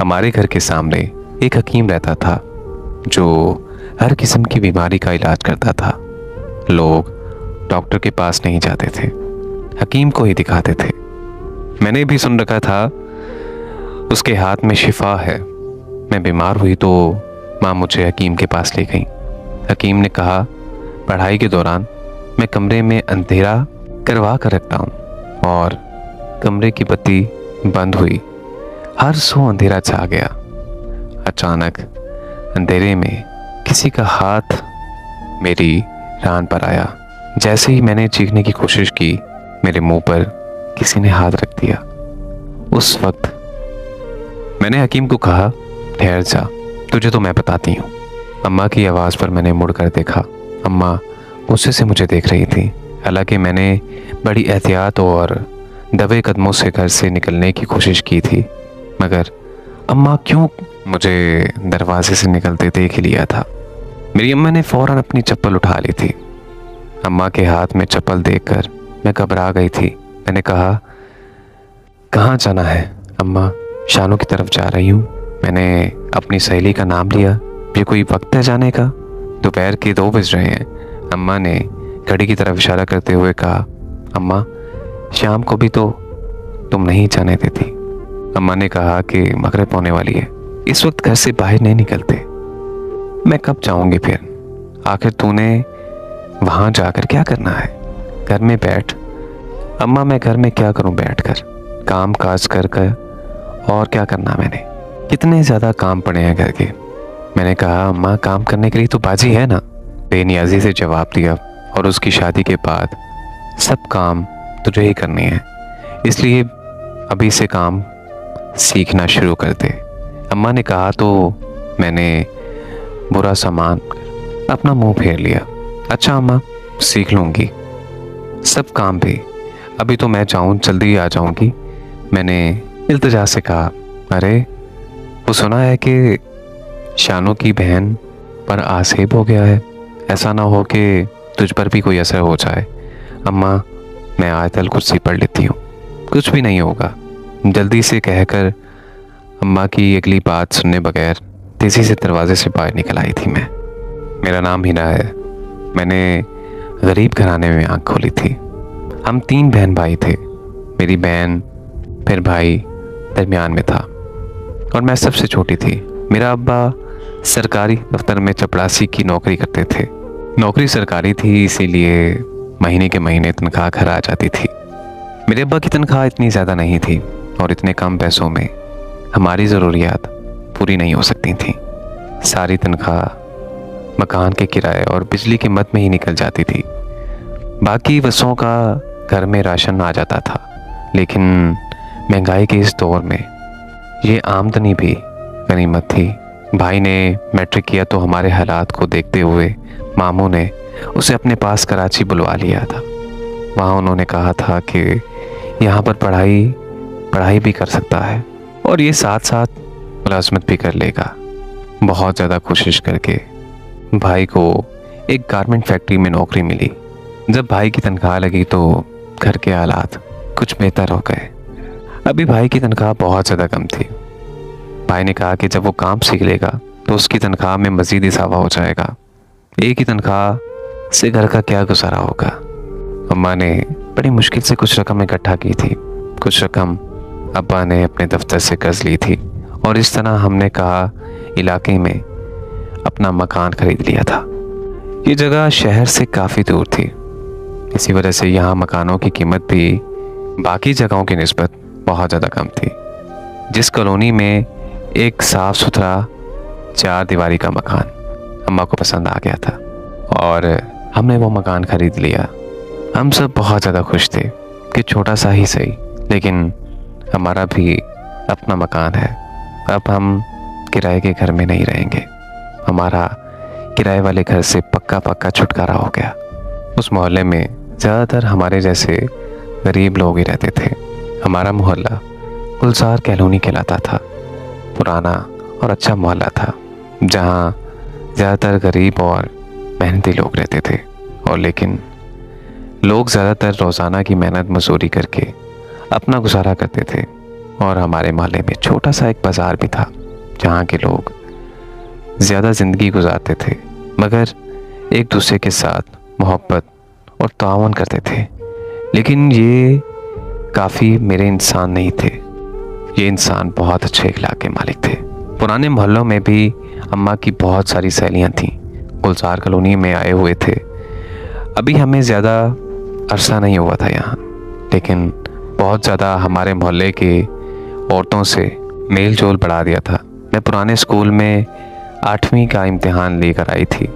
हमारे घर के सामने एक हकीम रहता था जो हर किस्म की बीमारी का इलाज करता था। लोग डॉक्टर के पास नहीं जाते थे, हकीम को ही दिखाते थे। मैंने भी सुन रखा था उसके हाथ में शिफा है। मैं बीमार हुई तो माँ मुझे हकीम के पास ले गई। हकीम ने कहा, पढ़ाई के दौरान मैं कमरे में अंधेरा करवा कर रखता हूँ, और कमरे की बत्ती बंद हुई, हर सो अंधेरा छा गया। अचानक अंधेरे में किसी का हाथ मेरी रान पर आया। जैसे ही मैंने चीखने की कोशिश की, मेरे मुंह पर किसी ने हाथ रख दिया। उस वक्त मैंने हकीम को कहा, ठहर जा, तुझे तो मैं बताती हूँ। अम्मा की आवाज़ पर मैंने मुड़कर देखा। अम्मा गुस्से से मुझे देख रही थी। हालांकि मैंने बड़ी एहतियात और दबे कदमों से घर से निकलने की कोशिश की थी, मगर अम्मा क्यों मुझे दरवाजे से निकलते देख ही लिया था। मेरी अम्मा ने फ़ौरन अपनी चप्पल उठा ली थी। अम्मा के हाथ में चप्पल देखकर मैं घबरा गई थी। मैंने कहा, कहाँ जाना है अम्मा? शानू की तरफ जा रही हूँ। मैंने अपनी सहेली का नाम लिया। ये कोई वक्त है जाने का? दोपहर के 2 बज रहे हैं। अम्मा ने घड़ी की तरफ इशारा करते हुए कहा, अम्मा शाम को भी तो तुम नहीं जाने देती। अम्मा ने कहा कि मगरिब होने वाली है, इस वक्त घर से बाहर नहीं निकलते। मैं कब जाऊंगी फिर? आखिर तूने वहां जाकर क्या करना है? घर में बैठ। अम्मा मैं घर में क्या करूं बैठकर? काम काज कर और क्या करना मैंने? कितने ज़्यादा काम पड़े हैं घर के। मैंने कहा, अम्मा काम करने के लिए तो बाजी है ना। बेनियाजी से जवाब दिया, और उसकी शादी के बाद सब काम तुझे ही करने हैं, इसलिए अभी से काम सीखना शुरू कर दे। अम्मा ने कहा तो मैंने बुरा सामान अपना मुंह फेर लिया। अच्छा अम्मा, सीख लूँगी सब काम भी। अभी तो मैं जाऊँ, जल्दी आ जाऊँगी। मैंने इल्तिजा से कहा, अरे वो सुना है कि शानू की बहन पर आसेब हो गया है। ऐसा ना हो कि तुझ पर भी कोई असर हो जाए। अम्मा मैं आयतल कुर्सी पढ़ लेती हूँ, कुछ भी नहीं होगा। जल्दी से कहकर अम्मा की अगली बात सुनने बगैर तेज़ी से दरवाजे से बाहर निकल आई थी मैं। मेरा नाम हिना है। मैंने गरीब घराने में आँख खोली थी। हम 3 बहन भाई थे। मेरी बहन फिर भाई दरमियान में था, और मैं सबसे छोटी थी। मेरा अब्बा सरकारी दफ्तर में चपरासी की नौकरी करते थे। नौकरी सरकारी थी, इसीलिए महीने के महीने तनख्वाह घर आ जाती थी। मेरे अब्बा की तनख्वाह इतनी ज़्यादा नहीं थी, और इतने कम पैसों में हमारी ज़रूरियात पूरी नहीं हो सकती थी। सारी तनख्वाह मकान के किराए और बिजली की मद में ही निकल जाती थी। बाकी वसों का घर में राशन आ जाता था, लेकिन महंगाई के इस दौर में ये आमदनी भी गनीमत थी। भाई ने मैट्रिक किया तो हमारे हालात को देखते हुए मामू ने उसे अपने पास कराची बुलवा लिया था। वहाँ उन्होंने कहा था कि यहाँ पर पढ़ाई भी कर सकता है, और ये साथ साथ मुलाजमत भी कर लेगा। बहुत ज़्यादा कोशिश करके भाई को एक गारमेंट फैक्ट्री में नौकरी मिली। जब भाई की तनख्वाह लगी तो घर के हालात कुछ बेहतर हो गए। अभी भाई की तनख्वाह बहुत ज़्यादा कम थी। भाई ने कहा कि जब वो काम सीख लेगा तो उसकी तनख्वाह में मज़ीद इजाफा हो जाएगा। एक ही तनख्वाह से घर का क्या गुजारा होगा। अम्मा ने बड़ी मुश्किल से कुछ रकम इकट्ठा की थी। कुछ रकम अब्बा ने अपने दफ्तर से कर्ज ली थी, और इस तरह हमने कहा इलाके में अपना मकान खरीद लिया था। ये जगह शहर से काफ़ी दूर थी, इसी वजह से यहाँ मकानों की कीमत भी बाकी जगहों की निस्बत बहुत ज़्यादा कम थी। जिस कॉलोनी में एक साफ़ सुथरा 4 दीवारी का मकान अम्मा को पसंद आ गया था, और हमने वो मकान खरीद लिया। हम सब बहुत ज़्यादा खुश थे कि छोटा सा ही सही, लेकिन हमारा भी अपना मकान है। अब हम किराए के घर में नहीं रहेंगे। हमारा किराए वाले घर से पक्का छुटकारा हो गया। उस मोहल्ले में ज़्यादातर हमारे जैसे गरीब लोग ही रहते थे। हमारा मोहल्ला गुलजार कॉलोनी कहलाता था। पुराना और अच्छा मोहल्ला था, जहाँ ज़्यादातर गरीब और मेहनती लोग रहते थे। और लेकिन लोग ज़्यादातर रोज़ाना की मेहनत मजदूरी करके अपना गुजारा करते थे। और हमारे मोहल्ले में छोटा सा एक बाज़ार भी था जहाँ के लोग ज़्यादा ज़िंदगी गुजारते थे मगर एक दूसरे के साथ मोहब्बत और ताउन करते थे। लेकिन ये काफ़ी मेरे इंसान नहीं थे, ये इंसान बहुत अच्छे अखलाक के मालिक थे। पुराने मोहल्लों में भी अम्मा की बहुत सारी सहेलियाँ थीं, गुलजार कॉलोनी में आए हुए थे। अभी हमें ज़्यादा अरसा नहीं हुआ था यहाँ, लेकिन बहुत ज़्यादा हमारे मोहल्ले के औरतों से मेल जोल बढ़ा दिया था। मैं पुराने स्कूल में 8वीं का इम्तिहान लेकर आई थी।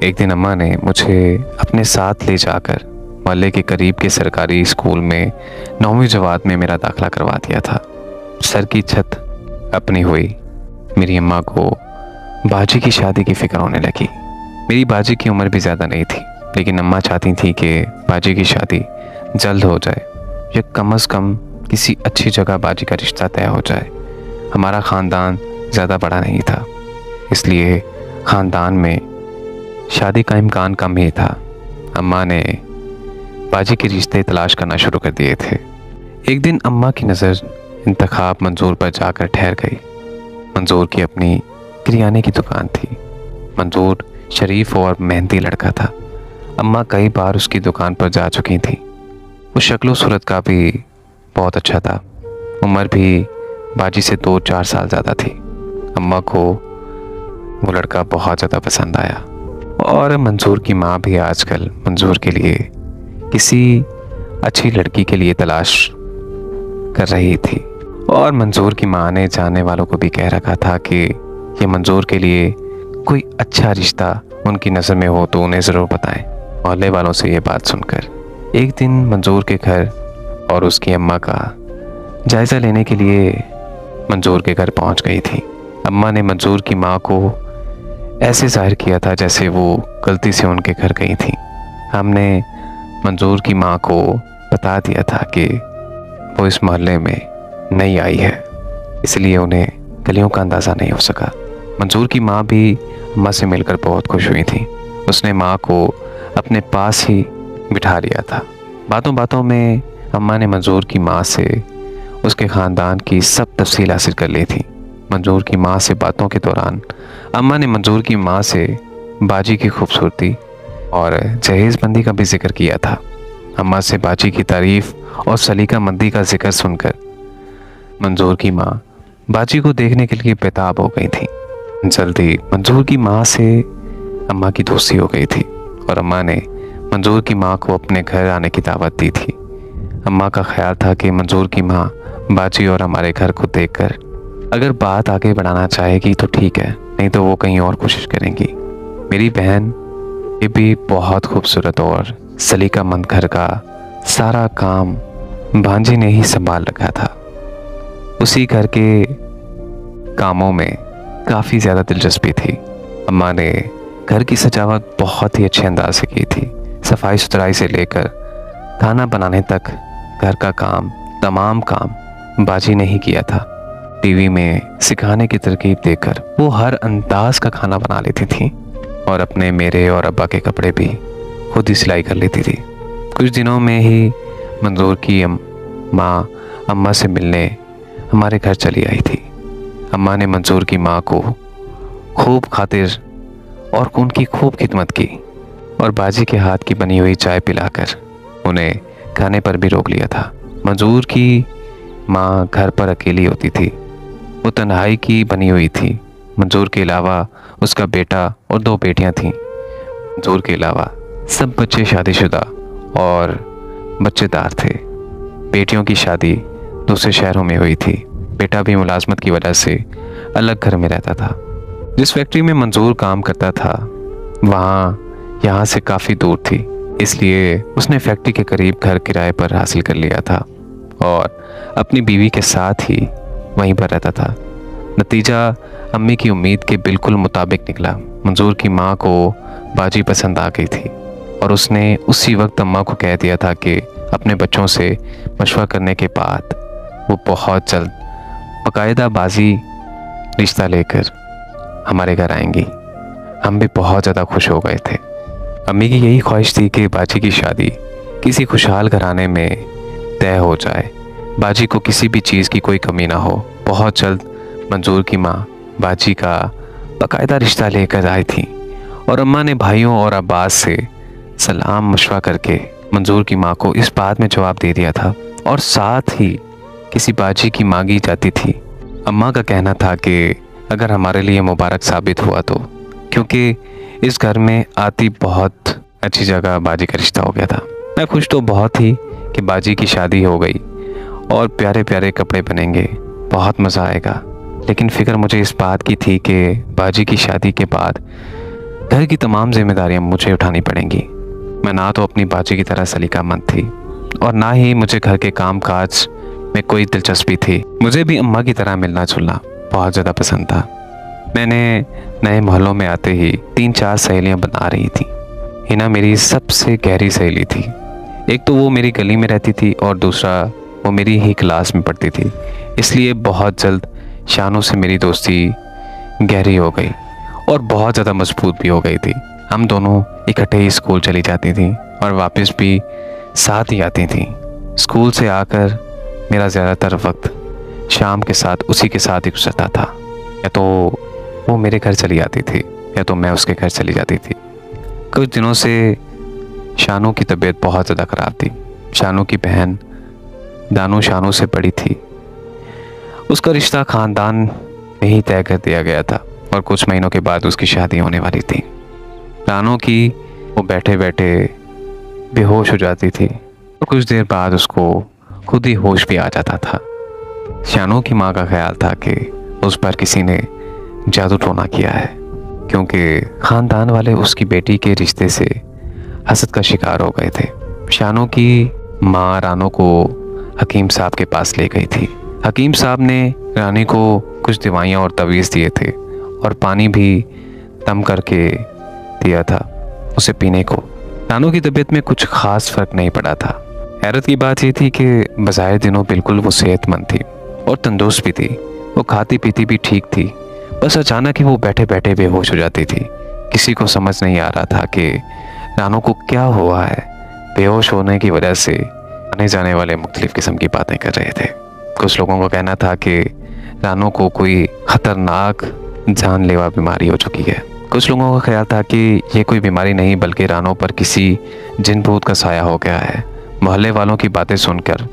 एक दिन अम्मा ने मुझे अपने साथ ले जाकर मोहल्ले के करीब के सरकारी स्कूल में 9वीं जमात में मेरा दाखिला करवा दिया था। सर की छत अपनी हुई। मेरी अम्मा को बाजी की शादी की फ़िक्र होने लगी। मेरी बाजी की उम्र भी ज़्यादा नहीं थी, लेकिन अम्मा चाहती थी कि बाजी की शादी जल्द हो जाए या कम से कम किसी अच्छी जगह बाजी का रिश्ता तय हो जाए। हमारा ख़ानदान ज़्यादा बड़ा नहीं था, इसलिए ख़ानदान में शादी का इम्कान कम ही था। अम्मा ने बाजी के रिश्ते तलाश करना शुरू कर दिए थे। एक दिन अम्मा की नज़र इंतखाब मंजूर पर जाकर ठहर गई। मंजूर की अपनी किराने की दुकान थी। मंजूर शरीफ और मेहनती लड़का था। अम्मा कई बार उसकी दुकान पर जा चुकी थी। वो शक्ल सूरत का भी बहुत अच्छा था। उम्र भी बाजी से 2-4 साल ज़्यादा थी। अम्मा को वो लड़का बहुत ज़्यादा पसंद आया और मंजूर की माँ भी आजकल मंजूर के लिए किसी अच्छी लड़की के लिए तलाश कर रही थी। और मंजूर की माँ ने जानने वालों को भी कह रखा था कि ये मंजूर के लिए कोई अच्छा रिश्ता उनकी नज़र में हो तो उन्हें ज़रूर बताएं। मोहल्ले वालों से ये बात सुनकर एक दिन मंजूर के घर और उसकी अम्मा का जायज़ा लेने के लिए मंजूर के घर पहुंच गई थी। अम्मा ने मंजूर की माँ को ऐसे जाहिर किया था जैसे वो गलती से उनके घर गई थी। हमने मंजूर की माँ को बता दिया था कि वो इस मोहल्ले में नई आई है, इसलिए उन्हें गलियों का अंदाज़ा नहीं हो सका। मंजूर की माँ भी अम्मा से मिलकर बहुत खुश हुई थी। उसने माँ को अपने पास ही बिठा लिया था। बातों बातों में अम्मा ने मंजूर की माँ से उसके ख़ानदान की सब तफसील हासिल कर ली थी। मंजूर की माँ से बातों के दौरान अम्मा ने मंजूर की माँ से बाजी की खूबसूरती और जहेज़बंदी का भी जिक्र किया था। अम्मा से बाजी की तारीफ़ और सलीका मंदी का जिक्र सुनकर मंजूर की माँ बाजी को देखने के लिए बेताब हो गई थी। जल्दी मंजूर की माँ से अम्मा की दोस्ती हो गई थी और अम्मा ने मंजूर की माँ को अपने घर आने की दावत दी थी। अम्मा का ख्याल था कि मंजूर की माँ बाजी और हमारे घर को देखकर अगर बात आगे बढ़ाना चाहेगी तो ठीक है, नहीं तो वो कहीं और कोशिश करेंगी। मेरी बहन ये भी बहुत खूबसूरत और सलीकामंद घर का सारा काम भांजी ने ही संभाल रखा था। उसी घर के कामों में काफ़ी ज़्यादा दिलचस्पी थी। अम्मा ने घर की सजावट बहुत ही अच्छे अंदाज से की थी। सफाई सुथराई से लेकर खाना बनाने तक घर का काम, तमाम काम बाजी ने ही किया था। टीवी में सिखाने की तरकीब देकर वो हर अंदाज का खाना बना लेती थी और अपने, मेरे और अब्बा के कपड़े भी खुद ही सिलाई कर लेती थी। कुछ दिनों में ही मंजूर की माँ अम्मा से मिलने हमारे घर चली आई थी। अम्मा ने मंजूर की माँ को खूब खातिर और उनकी खूब खिदमत की और बाजी के हाथ की बनी हुई चाय पिलाकर उन्हें खाने पर भी रोक लिया था। मंजूर की माँ घर पर अकेली होती थी। वो तन्हाई की बनी हुई थी। मंजूर के अलावा उसका बेटा और 2 बेटियां थीं। मंजूर के अलावा सब बच्चे शादीशुदा और बच्चेदार थे। बेटियों की शादी दूसरे शहरों में हुई थी। बेटा भी मुलाजमत की वजह से अलग घर में रहता था। जिस फैक्ट्री में मंजूर काम करता था वहाँ यहाँ से काफ़ी दूर थी, इसलिए उसने फैक्ट्री के करीब घर किराए पर हासिल कर लिया था और अपनी बीवी के साथ ही वहीं पर रहता था। नतीजा अम्मी की उम्मीद के बिल्कुल मुताबिक निकला। मंजूर की माँ को बाजी पसंद आ गई थी और उसने उसी वक्त अम्मा को कह दिया था कि अपने बच्चों से मशवरा करने के बाद वो बहुत जल्द बाकायदा बाजी रिश्ता लेकर हमारे घर आएंगी। हम भी बहुत ज़्यादा खुश हो गए थे। अम्मी की यही ख्वाहिश थी कि बाजी की शादी किसी खुशहाल घराने में तय हो जाए। बाजी को किसी भी चीज़ की कोई कमी ना हो। बहुत जल्द मंजूर की माँ बाजी का बाकायदा रिश्ता लेकर आई थी और अम्मा ने भाइयों और अब्बास से सलाम मशवरा करके मंजूर की माँ को इस बात में जवाब दे दिया था और साथ ही किसी बाजी की मांगी जाती थी। अम्मा का कहना था कि अगर हमारे लिए मुबारक साबित हुआ तो, क्योंकि इस घर में आती बहुत अच्छी जगह बाजी का रिश्ता हो गया था। मैं खुश तो बहुत थी कि बाजी की शादी हो गई और प्यारे प्यारे कपड़े बनेंगे, बहुत मज़ा आएगा। लेकिन फ़िक्र मुझे इस बात की थी कि बाजी की शादी के बाद घर की तमाम जिम्मेदारियां मुझे उठानी पड़ेंगी। मैं ना तो अपनी बाजी की तरह सलीकामंद थी और ना ही मुझे घर के काम काज में कोई दिलचस्पी थी। मुझे भी अम्मा की तरह मिलना जुलना बहुत ज़्यादा पसंद था। मैंने नए मोहल्लों में आते ही 3-4 सहेलियां बना रही थी। हिना मेरी सबसे गहरी सहेली थी। एक तो वो मेरी गली में रहती थी और दूसरा वो मेरी ही क्लास में पढ़ती थी, इसलिए बहुत जल्द शानू से मेरी दोस्ती गहरी हो गई और बहुत ज़्यादा मजबूत भी हो गई थी। हम दोनों इकट्ठे ही स्कूल चली जाती थी और वापस भी साथ ही आती थी। स्कूल से आकर मेरा ज़्यादातर वक्त शाम के साथ उसी के साथ ही गुजरता था। या तो वो मेरे घर चली जाती थी या तो मैं उसके घर चली जाती थी। कुछ दिनों से शानू की तबीयत बहुत ज़्यादा ख़राब थी। शानू की बहन दानू शानू से बड़ी थी। उसका रिश्ता ख़ानदान में ही तय कर दिया गया था और कुछ महीनों के बाद उसकी शादी होने वाली थी। दानू की वो बैठे बैठे बेहोश हो जाती थी और कुछ देर बाद उसको खुद ही होश भी आ जाता था। शानू की माँ का ख्याल था कि उस पर किसी ने जादू टोना किया है, क्योंकि ख़ानदान वाले उसकी बेटी के रिश्ते से हसद का शिकार हो गए थे। शानू की माँ रानो को हकीम साहब के पास ले गई थी। हकीम साहब ने रानी को कुछ दवाइयाँ और तवीज़ दिए थे और पानी भी दम करके दिया था उसे पीने को। रानो की तबीयत में कुछ ख़ास फ़र्क नहीं पड़ा था। हैरत की बात यह थी कि बज़ाहिर दिनों बिल्कुल वो सेहतमंद थी और तंदुरुस्त भी थी। वो खाती पीती भी ठीक थी। बस अचानक ही वो बैठे बैठे बेहोश हो जाती थी। किसी को समझ नहीं आ रहा था कि रानो को क्या हुआ है। बेहोश होने की वजह से आने जाने वाले मुख्तलिफ किस्म की बातें कर रहे थे। कुछ लोगों का कहना था कि रानो को कोई ख़तरनाक जानलेवा बीमारी हो चुकी है। कुछ लोगों का ख्याल था कि ये कोई बीमारी नहीं बल्कि रानो पर किसी जिन भूत का साया हो गया है। मोहल्ले वालों की बातें सुनकर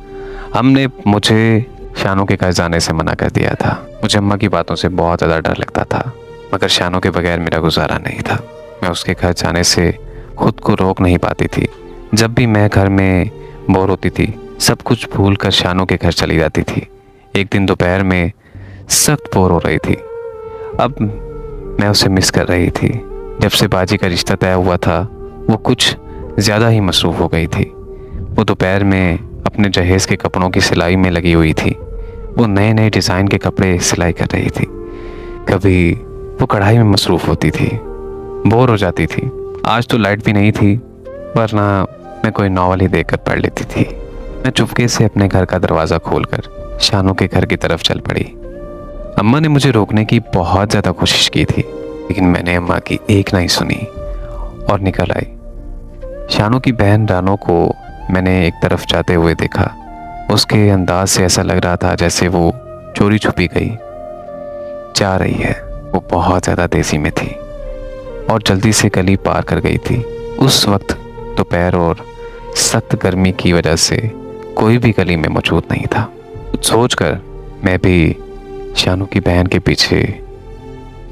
हमने मुझे शानू के घर जाने से मना कर दिया था। मुझे अम्मा की बातों से बहुत ज़्यादा डर लगता था, मगर शानू के बगैर मेरा गुजारा नहीं था। मैं उसके घर जाने से खुद को रोक नहीं पाती थी। जब भी मैं घर में बोर होती थी सब कुछ भूल कर शानू के घर चली जाती थी। एक दिन दोपहर में सख्त बोर हो रही थी। अब मैं उसे मिस कर रही थी। जब से बाजी का रिश्ता तय हुआ था वो कुछ ज़्यादा ही मसरूफ़ हो गई थी। वो दोपहर में अपने जहेज़ के कपड़ों की सिलाई में लगी हुई थी। वो नए नए डिज़ाइन के कपड़े सिलाई कर रही थी। कभी वो कढ़ाई में मसरूफ़ होती थी। बोर हो जाती थी। आज तो लाइट भी नहीं थी, वरना मैं कोई नॉवल ही देखकर पढ़ लेती थी। मैं चुपके से अपने घर का दरवाज़ा खोलकर शानू के घर की तरफ चल पड़ी। अम्मा ने मुझे रोकने की बहुत ज़्यादा कोशिश की थी, लेकिन मैंने अम्मा की एक नहीं सुनी और निकल आई। शानू की बहन रानो को मैंने एक तरफ जाते हुए देखा। उसके अंदाज से ऐसा लग रहा था जैसे वो चोरी छुपी गई जा रही है। वो बहुत ज़्यादा तेज़ी में थी और जल्दी से गली पार कर गई थी। उस वक्त दोपहर और सख्त गर्मी की वजह से कोई भी गली में मौजूद नहीं था। कुछ सोचकर मैं भी शानू की बहन के पीछे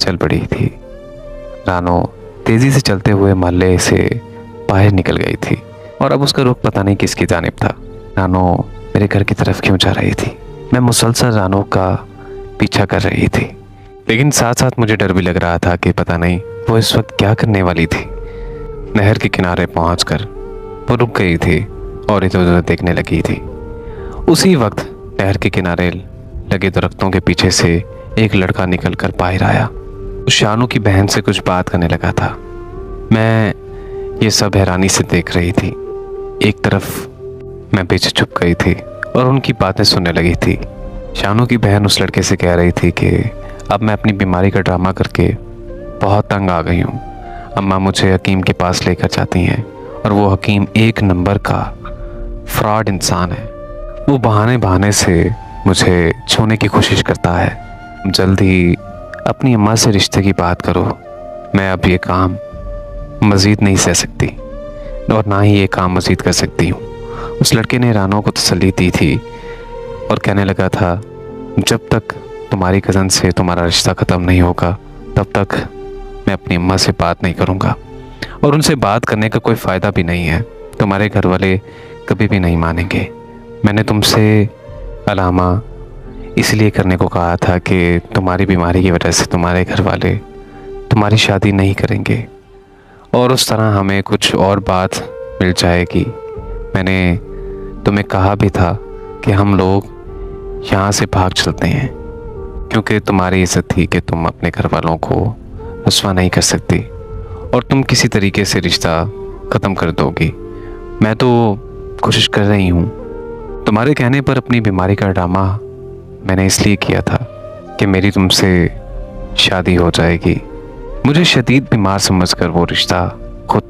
चल पड़ी थी। रानो तेज़ी से चलते हुए मोहल्ले से बाहर निकल गई थी और अब उसका रुख पता नहीं किसकी जानिब था। रानो मेरे घर की तरफ क्यों जा रही थी? मैं मुसलसल रानो का पीछा कर रही थी, लेकिन साथ साथ मुझे डर भी लग रहा था कि पता नहीं वो इस वक्त क्या करने वाली थी। नहर के किनारे पहुंचकर वो रुक गई थी और इधर उधर देखने लगी थी। उसी वक्त नहर के किनारे लगे दरख्तों के पीछे से एक लड़का निकलकर बाहर आया। शानू की बहन से कुछ बात करने लगा था। मैं ये सब हैरानी से देख रही थी। एक तरफ मैं पीछे छुप गई थी और उनकी बातें सुनने लगी थी। शानू की बहन उस लड़के से कह रही थी कि अब मैं अपनी बीमारी का ड्रामा करके बहुत तंग आ गई हूँ। अम्मा मुझे हकीम के पास लेकर जाती हैं और वो हकीम एक नंबर का फ्रॉड इंसान है। वो बहाने बहाने से मुझे छूने की कोशिश करता है। जल्द ही अपनी अम्मा से रिश्ते की बात करो, मैं अब ये काम मज़ीद नहीं सह सकती और ना ही ये काम मज़ीद कर सकती हूँ। उस लड़के ने रानो को तसल्ली दी थी और कहने लगा था, जब तक तुम्हारी कज़न से तुम्हारा रिश्ता ख़त्म नहीं होगा तब तक मैं अपनी अम्मा से बात नहीं करूँगा और उनसे बात करने का कोई फ़ायदा भी नहीं है। तुम्हारे घर वाले कभी भी नहीं मानेंगे। मैंने तुमसे अलामा इसलिए करने को कहा था कि तुम्हारी बीमारी की वजह से तुम्हारे घर वाले तुम्हारी शादी नहीं करेंगे और उस तरह हमें कुछ और बात मिल जाएगी। मैंने तुम्हें कहा भी था कि हम लोग यहाँ से भाग चलते हैं क्योंकि तुम्हारी इज्जत थी कि तुम अपने घर वालों को रुस्वा नहीं कर सकती और तुम किसी तरीके से रिश्ता ख़त्म कर दोगी। मैं तो कोशिश कर रही हूँ। तुम्हारे कहने पर अपनी बीमारी का ड्रामा मैंने इसलिए किया था कि मेरी तुमसे शादी हो जाएगी। मुझे शदीद बीमार समझकर वो रिश्ता खुद